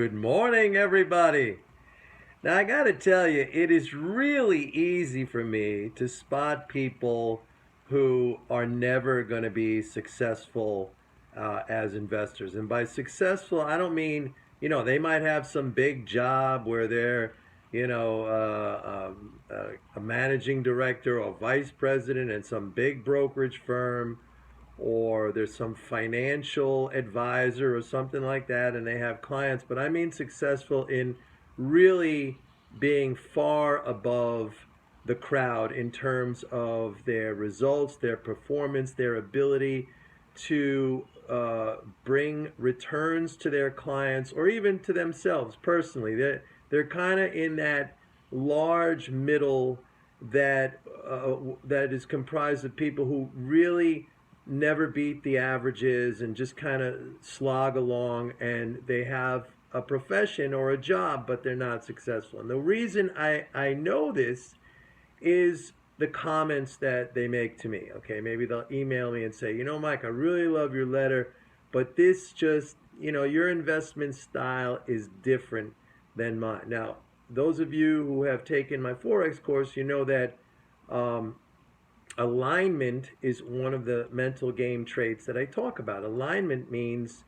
Good morning, everybody. Now, I got to tell you, it is really easy for me to spot people who are never going to be successful as investors. And by successful, I don't mean, they might have some big job where they're, a managing director or vice president in some big brokerage firm, or there's some financial advisor or something like that and they have clients. But I mean successful in really being far above the crowd in terms of their results, their performance, their ability to bring returns to their clients or even to themselves personally. They're kind of in that large middle that is comprised of people who really never beat the averages and just kind of slog along, and they have a profession or a job, but they're not successful. And the reason I know this is the comments that they make to me. Okay, maybe they'll email me and say, Mike, I really love your letter, but this just, your investment style is different than mine. Now, those of you who have taken my Forex course, you know that alignment is one of the mental game traits that I talk about. Alignment means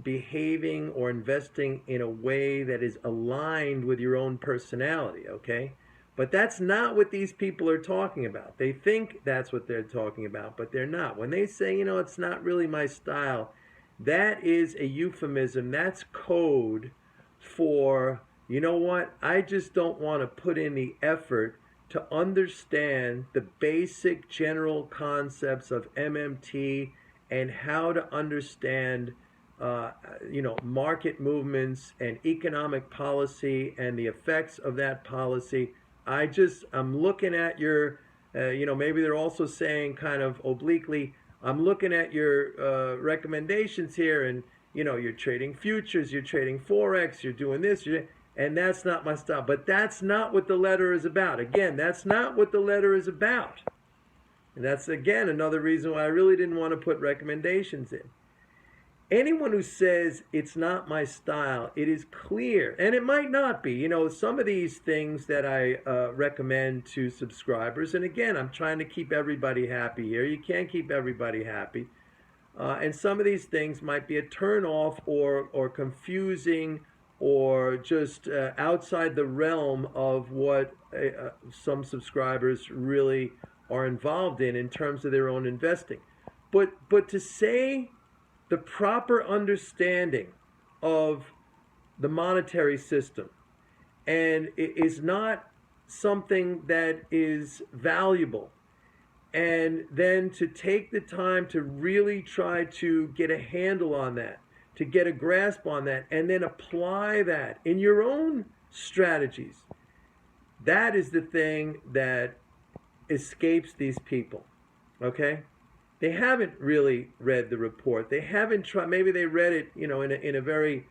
behaving or investing in a way that is aligned with your own personality, okay? But that's not what these people are talking about. They think that's what they're talking about, but they're not. When they say, it's not really my style, that is a euphemism. That's code for, I just don't want to put in the effort to understand the basic general concepts of MMT and how to understand market movements and economic policy and the effects of that policy. I'm looking at your, maybe they're also saying kind of obliquely, I'm looking at your recommendations here, and you're trading futures, you're trading Forex, you're doing this, and that's not my style. But that's not what the letter is about. Again, that's not what the letter is about. And that's, again, another reason why I really didn't want to put recommendations in. Anyone who says it's not my style, it is clear, and it might not be. Some of these things that I recommend to subscribers, and again, I'm trying to keep everybody happy here. You can't keep everybody happy. And some of these things might be a turnoff or confusing or just outside the realm of what some subscribers really are involved in terms of their own investing. But to say the proper understanding of the monetary system and it is not something that is valuable, and then to take the time to really try to get a handle on that, to get a grasp on that, and then apply that in your own strategies. That is the thing that escapes these people, okay? They haven't really read the report. They haven't tried, maybe they read it, in a very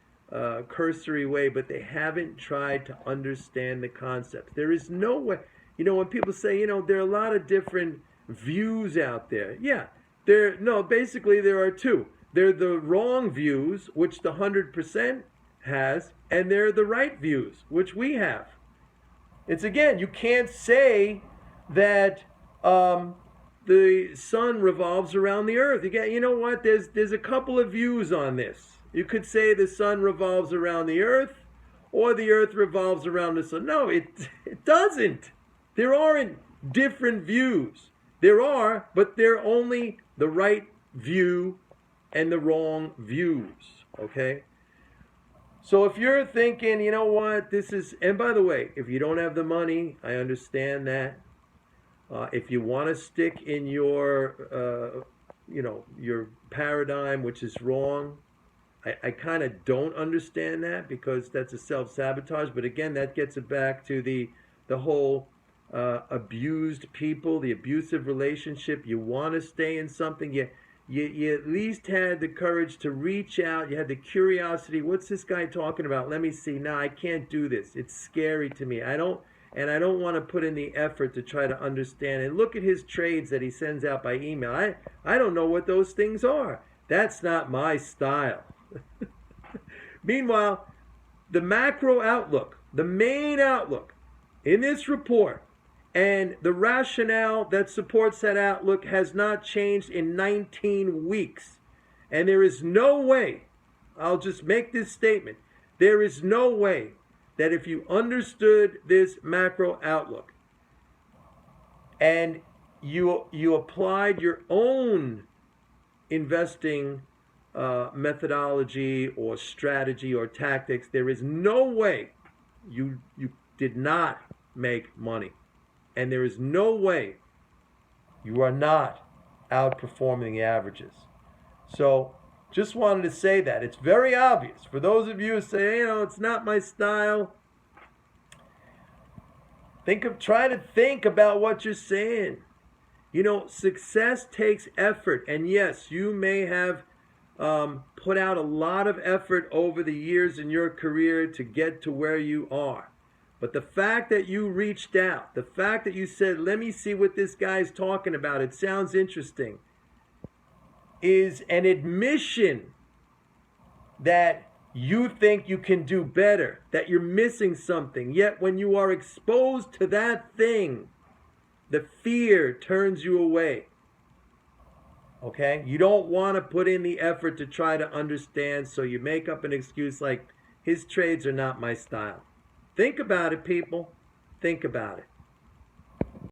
cursory way, but they haven't tried to understand the concepts. There is no way, when people say, there are a lot of different views out there. Yeah, basically there are two. They're the wrong views, which the 100% has, and they're the right views, which we have. It's, again, you can't say that the sun revolves around the earth. You know what? There's a couple of views on this. You could say the sun revolves around the earth, or the earth revolves around the sun. No, it doesn't. There aren't different views. There are, but they're only the right view and the wrong views, okay? So if you're thinking, this is, and by the way, if you don't have the money, I understand that. If you want to stick in your paradigm, which is wrong, I kind of don't understand that, because that's a self-sabotage. But again, that gets it back to the whole abused people, the abusive relationship. You want to stay in something, you at least had the courage to reach out. You had the curiosity. What's this guy talking about? Let me see. No, I can't do this. It's scary to me. I don't want to put in the effort to try to understand. And look at his trades that he sends out by email. I don't know what those things are. That's not my style. Meanwhile, the macro outlook, the main outlook in this report, and the rationale that supports that outlook has not changed in 19 weeks. And there is no way, I'll just make this statement, there is no way that if you understood this macro outlook and you applied your own investing methodology or strategy or tactics, there is no way you did not make money. And there is no way you are not outperforming the averages. So just wanted to say that. It's very obvious. For those of you who say, it's not my style, try to think about what you're saying. Success takes effort. And yes, you may have put out a lot of effort over the years in your career to get to where you are. But the fact that you reached out, the fact that you said, let me see what this guy's talking about, it sounds interesting, is an admission that you think you can do better, that you're missing something. Yet when you are exposed to that thing, the fear turns you away. Okay? You don't want to put in the effort to try to understand, so you make up an excuse like, his trades are not my style. Think about it, people. Think about it.